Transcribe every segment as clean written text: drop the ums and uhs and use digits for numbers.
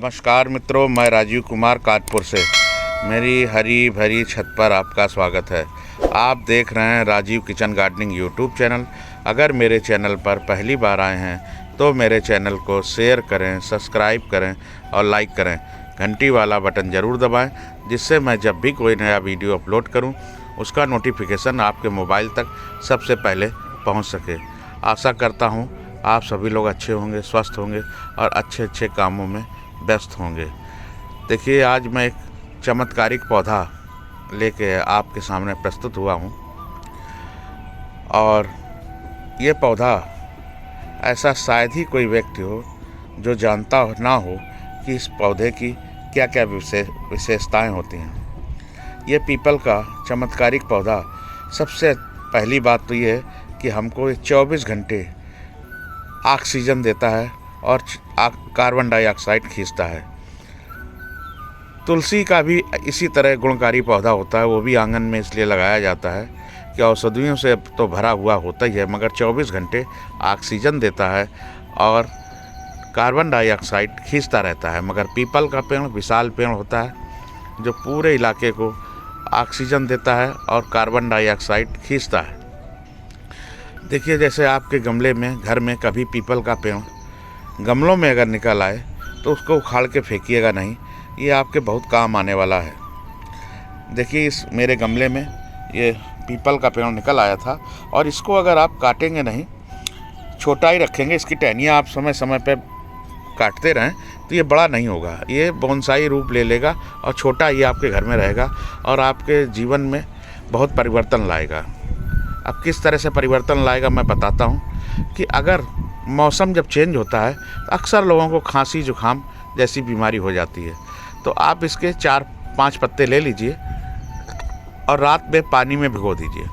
नमस्कार मित्रों, मैं राजीव कुमार कानपुर से मेरी हरी भरी छत पर आपका स्वागत है। आप देख रहे हैं Rajiv kitchen gardening YouTube channel. अगर मेरे चैनल पर पहली बार आए हैं तो मेरे चैनल को शेयर करें, सब्सक्राइब करें और लाइक करें। घंटी वाला बटन ज़रूर दबाएं, जिससे मैं जब भी कोई नया वीडियो अपलोड करूं उसका नोटिफिकेशन आपके मोबाइल तक सबसे पहले पहुंच सके। आशा करता हूं आप सभी लोग अच्छे होंगे, स्वस्थ होंगे और अच्छे अच्छे कामों में व्यस्त होंगे। देखिए, आज मैं एक चमत्कारिक पौधा लेके आपके सामने प्रस्तुत हुआ हूँ और ये पौधा ऐसा शायद ही कोई व्यक्ति हो जो जानता ना हो कि इस पौधे की क्या क्या विशेषताएं होती हैं। ये पीपल का चमत्कारिक पौधा, सबसे पहली बात तो ये है कि हमको 24 घंटे ऑक्सीजन देता है और कार्बन डाइऑक्साइड खींचता है। तुलसी का भी इसी तरह गुणकारी पौधा होता है, वो भी आंगन में इसलिए लगाया जाता है कि औषधियों से तो भरा हुआ होता ही है, मगर 24 घंटे ऑक्सीजन देता है और कार्बन डाइऑक्साइड खींचता रहता है। मगर पीपल का पेड़ विशाल पेड़ होता है जो पूरे इलाके को ऑक्सीजन देता है और कार्बन डाइऑक्साइड खींचता है। देखिए, जैसे आपके गमले में, घर में कभी पीपल का पेड़ गमलों में अगर निकल आए तो उसको उखाड़ के फेंकिएगा नहीं, ये आपके बहुत काम आने वाला है। देखिए, इस मेरे गमले में ये पीपल का पेड़ निकल आया था और इसको अगर आप काटेंगे नहीं, छोटा ही रखेंगे, इसकी टहनियाँ आप समय समय पर काटते रहें तो ये बड़ा नहीं होगा, ये बोनसाई रूप ले लेगा और छोटा ही आपके घर में रहेगा और आपके जीवन में बहुत परिवर्तन लाएगा। अब किस तरह से परिवर्तन लाएगा मैं बताता हूँ कि अगर मौसम जब चेंज होता है तो अक्सर लोगों को खांसी जुकाम जैसी बीमारी हो जाती है, तो आप इसके 4-5 पत्ते ले लीजिए और रात में पानी में भिगो दीजिए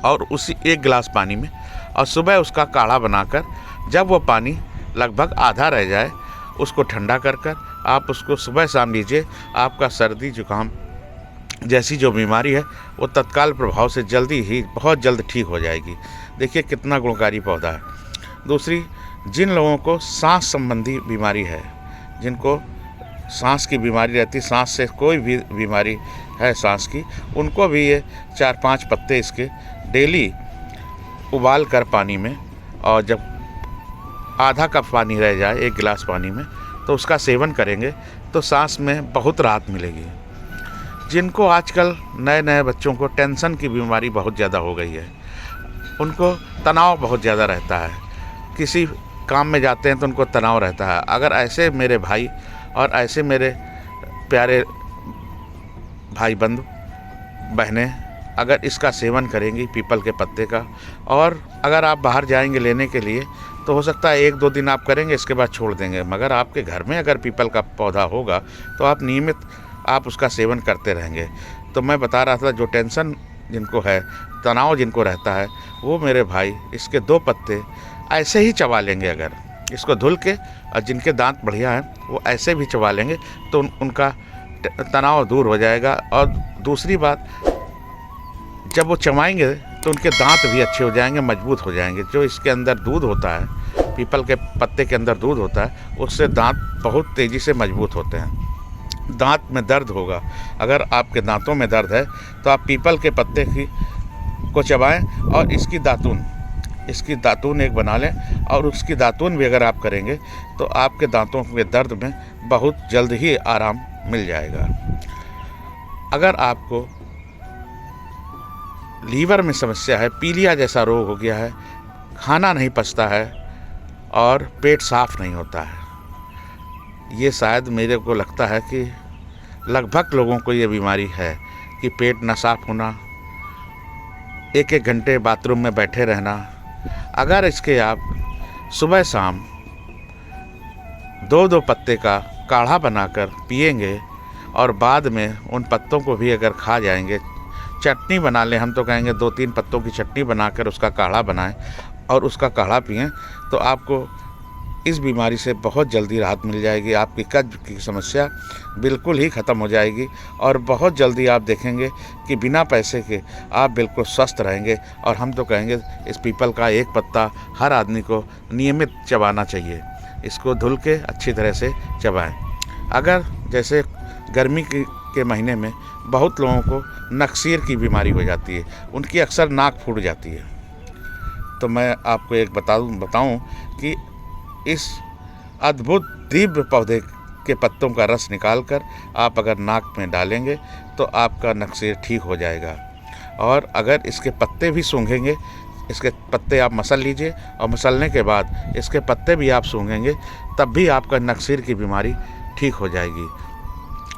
और उसी 1 गिलास पानी में, और सुबह उसका काढ़ा बनाकर जब वो पानी लगभग आधा रह जाए उसको ठंडा कर आप उसको सुबह शाम लीजिए। आपका सर्दी जुकाम जैसी जो बीमारी है वो तत्काल प्रभाव से बहुत जल्द ठीक हो जाएगी। देखिए कितना गुणकारी पौधा है। दूसरी, जिन लोगों को सांस संबंधी बीमारी है, जिनको सांस की बीमारी रहती, सांस से कोई भी बीमारी है सांस की, उनको भी ये 4-5 पत्ते इसके डेली उबाल कर पानी में, और जब आधा कप पानी रह जाए 1 गिलास पानी में, तो उसका सेवन करेंगे तो सांस में बहुत राहत मिलेगी। जिनको आजकल नए बच्चों को टेंशन की बीमारी बहुत ज़्यादा हो गई है, उनको तनाव बहुत ज़्यादा रहता है, किसी काम में जाते हैं तो उनको तनाव रहता है, अगर ऐसे मेरे भाई और ऐसे मेरे प्यारे भाई बंधु बहनें अगर इसका सेवन करेंगी पीपल के पत्ते का, और अगर आप बाहर जाएंगे लेने के लिए तो हो सकता है 1-2 दिन आप करेंगे, इसके बाद छोड़ देंगे, मगर आपके घर में अगर पीपल का पौधा होगा तो आप नियमित उसका सेवन करते रहेंगे। तो मैं बता रहा था, जो टेंशन जिनको है, तनाव जिनको रहता है, वो मेरे भाई इसके 2 पत्ते ऐसे ही चबा लेंगे, अगर इसको धुल के, और जिनके दांत बढ़िया हैं वो ऐसे भी चबा लेंगे तो उनका तनाव दूर हो जाएगा। और दूसरी बात, जब वो चबाएंगे तो उनके दांत भी अच्छे हो जाएंगे, मजबूत हो जाएंगे। जो इसके अंदर दूध होता है, पीपल के पत्ते के अंदर दूध होता है, उससे दांत बहुत तेज़ी से मजबूत होते हैं। दांत में दर्द होगा, अगर आपके दांतों में दर्द है तो आप पीपल के पत्ते को चबाएं और इसकी दातून एक बना लें, और उसकी दातून भी अगर आप करेंगे तो आपके दांतों के दर्द में बहुत जल्द ही आराम मिल जाएगा। अगर आपको लीवर में समस्या है, पीलिया जैसा रोग हो गया है, खाना नहीं पचता है और पेट साफ नहीं होता है, ये शायद मेरे को लगता है कि लगभग लोगों को ये बीमारी है कि पेट न साफ होना, 1-1 घंटे बाथरूम में बैठे रहना। अगर इसके आप सुबह शाम 2-2 पत्ते का काढ़ा बनाकर पिएंगे और बाद में उन पत्तों को भी अगर खा जाएंगे, चटनी बना लें, हम तो कहेंगे 2-3 पत्तों की चटनी बनाकर उसका काढ़ा बनाएं और उसका काढ़ा पिएं, तो आपको इस बीमारी से बहुत जल्दी राहत मिल जाएगी। आपकी कब्ज की समस्या बिल्कुल ही ख़त्म हो जाएगी और बहुत जल्दी आप देखेंगे कि बिना पैसे के आप बिल्कुल स्वस्थ रहेंगे। और हम तो कहेंगे इस पीपल का 1 पत्ता हर आदमी को नियमित चबाना चाहिए। इसको धुल के अच्छी तरह से चबाएं। अगर जैसे गर्मी के महीने में बहुत लोगों को नक्सीर की बीमारी हो जाती है, उनकी अक्सर नाक फूट जाती है, तो मैं आपको एक बताऊं कि इस अद्भुत दिव्य पौधे के पत्तों का रस निकालकर आप अगर नाक में डालेंगे तो आपका नक्सीर ठीक हो जाएगा। और अगर इसके पत्ते भी सूंघेंगे, इसके पत्ते आप मसल लीजिए और मसलने के बाद इसके पत्ते भी आप सूंघेंगे, तब भी आपका नक्सीर की बीमारी ठीक हो जाएगी।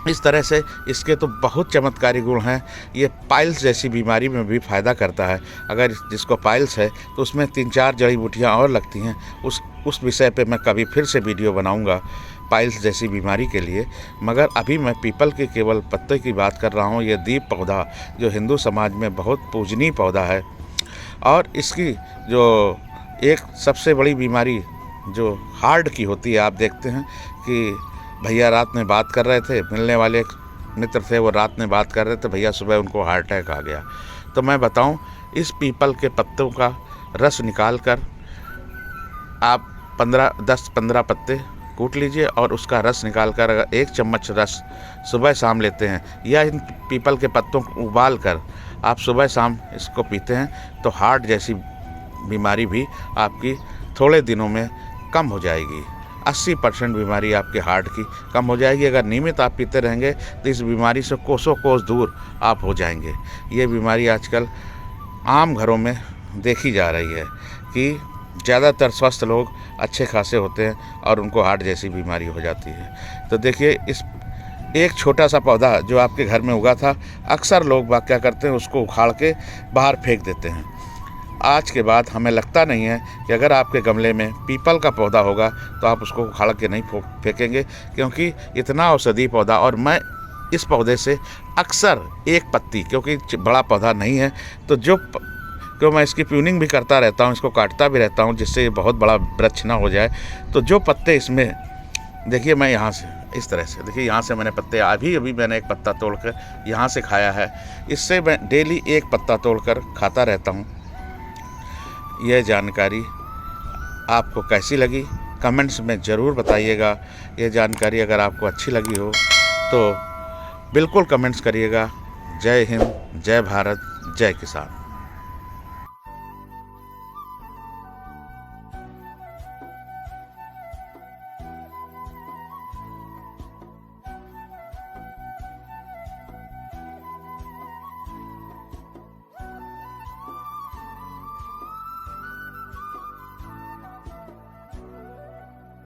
इस तरह से इसके तो बहुत चमत्कारी गुण हैं। ये पाइल्स जैसी बीमारी में भी फ़ायदा करता है। अगर जिसको पाइल्स है तो उसमें 3-4 जड़ी बूटियाँ और लगती हैं। उस विषय पे मैं कभी फिर से वीडियो बनाऊंगा पाइल्स जैसी बीमारी के लिए। मगर अभी मैं पीपल के केवल पत्ते की बात कर रहा हूँ। ये दीप पौधा जो हिंदू समाज में बहुत पूजनीय पौधा है, और इसकी जो एक सबसे बड़ी बीमारी जो हार्ट की होती है, आप देखते हैं कि भैया रात में बात कर रहे थे, मिलने वाले मित्र थे, वो रात में बात कर रहे थे, भैया सुबह उनको हार्ट अटैक आ गया। तो मैं बताऊं, इस पीपल के पत्तों का रस निकाल कर आप 10-15 पत्ते कूट लीजिए और उसका रस निकाल कर अगर 1 चम्मच रस सुबह शाम लेते हैं, या इन पीपल के पत्तों को उबाल कर आप सुबह शाम इसको पीते हैं, तो हार्ट जैसी बीमारी भी आपकी थोड़े दिनों में कम हो जाएगी। 80% बीमारी आपके हार्ट की कम हो जाएगी। अगर नियमित आप पीते रहेंगे तो इस बीमारी से कोसों कोस दूर आप हो जाएंगे। ये बीमारी आजकल आम घरों में देखी जा रही है कि ज़्यादातर स्वस्थ लोग अच्छे खासे होते हैं और उनको हार्ट जैसी बीमारी हो जाती है। तो देखिए, इस एक छोटा सा पौधा जो आपके घर में उगा था, अक्सर लोग बात क्या करते हैं, उसको उखाड़ के बाहर फेंक देते हैं। आज के बाद हमें लगता नहीं है कि अगर आपके गमले में पीपल का पौधा होगा तो आप उसको उखाड़ के नहीं फेंकेंगे, क्योंकि इतना औषधि पौधा। और मैं इस पौधे से अक्सर एक पत्ती, क्योंकि बड़ा पौधा नहीं है, तो क्यों मैं इसकी प्रूनिंग भी करता रहता हूँ, इसको काटता भी रहता हूँ, जिससे ये बहुत बड़ा वृक्ष ना हो जाए। तो जो पत्ते इसमें देखिए, मैं यहाँ से इस तरह से देखिए, यहाँ से मैंने पत्ते अभी मैंने एक पत्ता तोड़कर यहाँ से खाया है। इससे मैं डेली एक पत्ता तोड़कर खाता रहता हूँ। यह जानकारी आपको कैसी लगी कमेंट्स में ज़रूर बताइएगा। यह जानकारी अगर आपको अच्छी लगी हो तो बिल्कुल कमेंट्स करिएगा। जय हिंद, जय भारत, जय किसान।